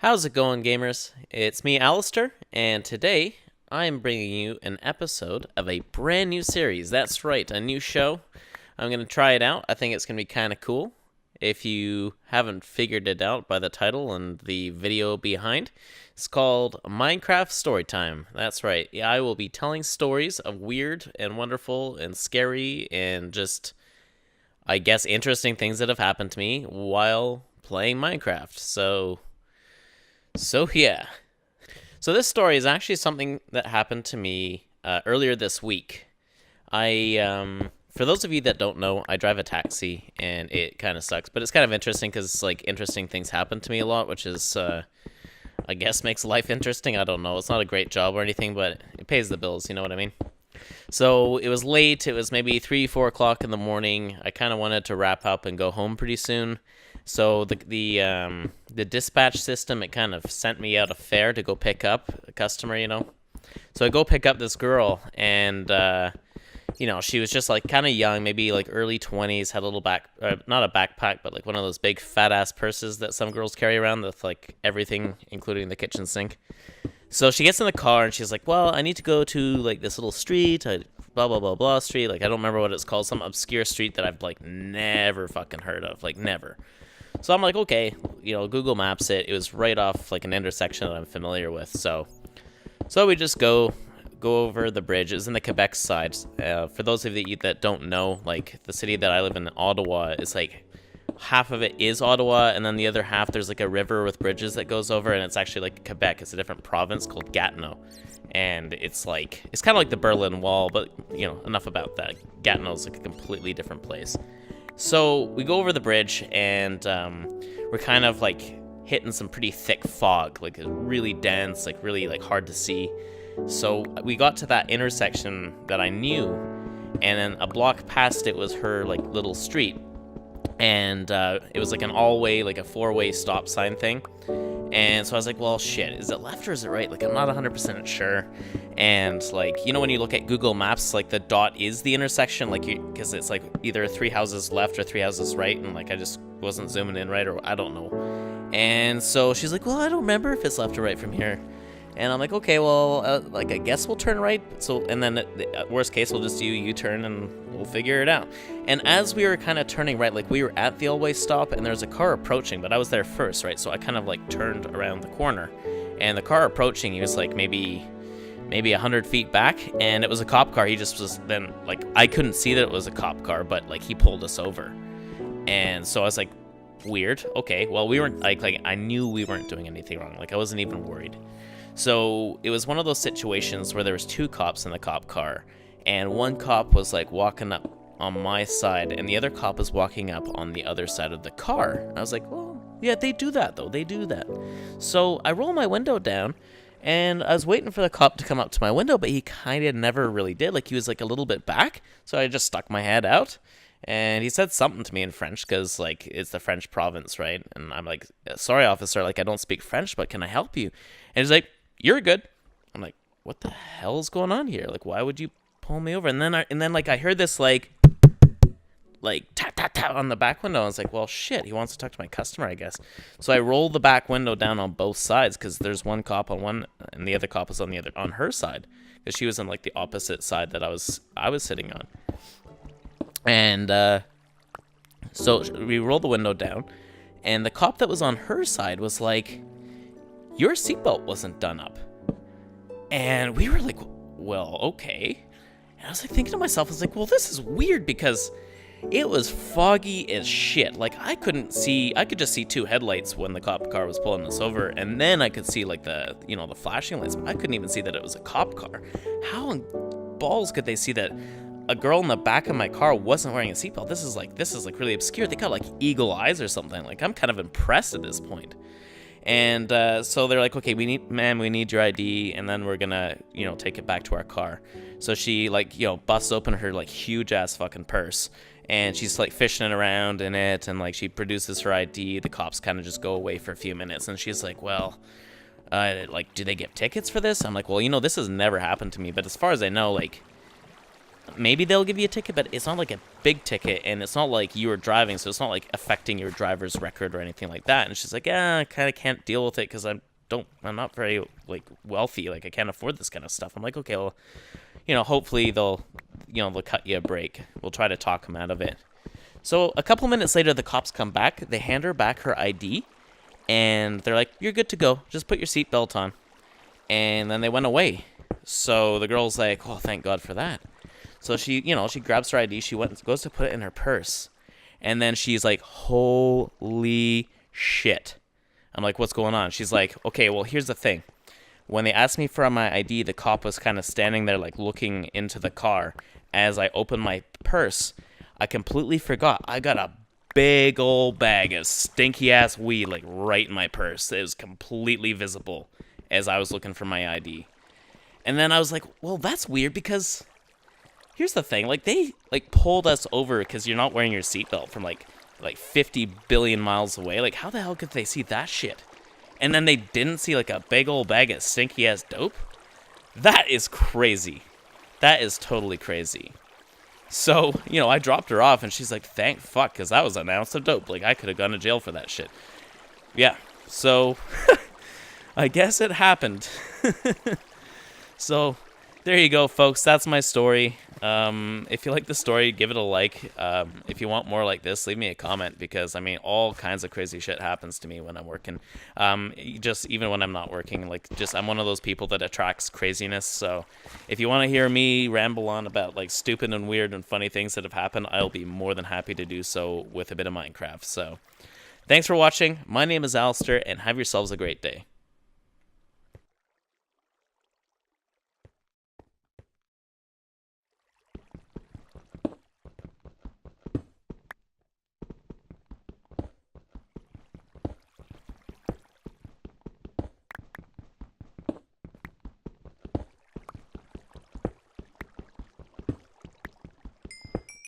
How's it going, gamers? It's me, Alasdair, and today I'm bringing you an episode of a brand new series. That's right, a new show. I'm going to try it out. I think it's going to be kind of cool. If you haven't figured it out by the title and the video behind, it's called Minecraft Storytime. That's right. Yeah, I will be telling stories of weird and wonderful and scary and just, I guess, interesting things that have happened to me while playing Minecraft. So yeah. So this story is actually something that happened to me earlier this week. For those of you that don't know, I drive a taxi, and it kind of sucks. But it's kind of interesting because, like, interesting things happen to me a lot, which is, I guess, makes life interesting. I don't know. It's not a great job or anything, but it pays the bills, you know what I mean? So it was late. It was maybe 3, 4 o'clock in the morning. I kind of wanted to wrap up and go home pretty soon. So the dispatch system, it kind of sent me out a fare to go pick up a customer, you know. So I go pick up this girl, and she was just like kind of young, maybe like early 20s, had a little not a backpack, but like one of those big fat ass purses that some girls carry around with like everything, including the kitchen sink. So she gets in the car and she's like, well, I need to go to like this little street, blah, blah, blah, blah street. Like, I don't remember what it's called, some obscure street that I've like never fucking heard of, like never. So I'm like, okay, Google Maps it. It was right off like an intersection that I'm familiar with. So we just go over the bridge. It's in the Quebec side. For those of you that don't know, like the city that I live in, Ottawa, is like half of it is Ottawa, and then the other half there's like a river with bridges that goes over, and it's actually like Quebec. It's a different province called Gatineau, and it's kind of like the Berlin Wall, but enough about that. Gatineau's like a completely different place. So we go over the bridge, and we're kind of like hitting some pretty thick fog, like really dense, like really like hard to see. So we got to that intersection that I knew, and then a block past it was her like little street, and it was like an all-way, like a 4-way stop sign thing. And so I was like, well, shit, is it left or is it right? Like, I'm not 100% sure. And, like, when you look at Google Maps, like, the dot is the intersection, like, because it's, like, either 3 houses left or 3 houses right, and, like, I just wasn't zooming in right, or I don't know. And so she's like, well, I don't remember if it's left or right from here. And I'm like, okay, well, I guess we'll turn right. So, and then worst case, we'll just do U-turn and we'll figure it out. And as we were kind of turning right, like we were at the all-way stop, and there's a car approaching, but I was there first, right? So I kind of like turned around the corner, and the car approaching, he was like maybe 100 feet back, and it was a cop car. He just was then like, I couldn't see that it was a cop car, but like he pulled us over. And so I was like, weird. Okay, well, we weren't like I knew we weren't doing anything wrong. Like I wasn't even worried. So it was one of those situations where there was 2 cops in the cop car, and one cop was like walking up on my side, and the other cop was walking up on the other side of the car. And I was like, well, yeah, they do that though. They do that. So I roll my window down, and I was waiting for the cop to come up to my window, but he kind of never really did. Like he was like a little bit back. So I just stuck my head out, and he said something to me in French, because like it's the French province, right? And I'm like, sorry, officer, like I don't speak French, but can I help you? And he's like, you're good. I'm like, what the hell is going on here? Like, why would you pull me over? And then I heard this like tap tap tap on the back window. I was like, well, shit, he wants to talk to my customer, I guess. So I rolled the back window down on both sides, because there's one cop on one, and the other cop was on her side, because she was on like the opposite side that I was sitting on. And so we rolled the window down, and the cop that was on her side was like, your seatbelt wasn't done up. And we were like, well, okay. And I was like thinking to myself, I was like, well, this is weird, because it was foggy as shit. Like I could just see 2 headlights when the cop car was pulling us over, and then I could see like the flashing lights. I couldn't even see that it was a cop car. How in balls could they see that a girl in the back of my car wasn't wearing a seatbelt? This is like really obscure. They got like eagle eyes or something. Like I'm kind of impressed at this point. And so they're like, okay, we need your ID, and then we're gonna, take it back to our car. So she like, busts open her like huge ass fucking purse, and she's like fishing around in it, and like she produces her ID. The cops kind of just go away for a few minutes, and she's like, well, like, do they get tickets for this? I'm like, well, this has never happened to me, but as far as I know, like, maybe they'll give you a ticket, but it's not like a big ticket, and it's not like you were driving, so it's not like affecting your driver's record or anything like that. And she's like, yeah, I kind of can't deal with it because I'm not very like wealthy, like I can't afford this kind of stuff. I'm like, okay, well, hopefully they'll cut you a break. We'll try to talk them out of it. So a couple minutes later, the cops come back. They hand her back her ID, and they're like, you're good to go. Just put your seatbelt on. And then they went away. So the girl's like, oh, thank God for that. So she grabs her ID. She goes to put it in her purse. And then she's like, holy shit. I'm like, what's going on? She's like, okay, well, here's the thing. When they asked me for my ID, the cop was kind of standing there, like, looking into the car. As I opened my purse, I completely forgot. I got a big old bag of stinky-ass weed, like, right in my purse. It was completely visible as I was looking for my ID. And then I was like, well, that's weird because here's the thing. Like, they, like, pulled us over because you're not wearing your seatbelt from, like 50 billion miles away. Like, how the hell could they see that shit? And then they didn't see, like, a big old bag of stinky-ass dope? That is crazy. That is totally crazy. So, I dropped her off, and she's like, thank fuck, because that was an ounce of dope. Like, I could have gone to jail for that shit. Yeah, so I guess it happened. So, there you go, folks. That's my story. If you like the story, give it a like. If you want more like this, leave me a comment because, all kinds of crazy shit happens to me when I'm working. Just even when I'm not working, I'm one of those people that attracts craziness. So if you want to hear me ramble on about, like, stupid and weird and funny things that have happened, I'll be more than happy to do so with a bit of Minecraft. So thanks for watching. My name is Alasdair, and have yourselves a great day.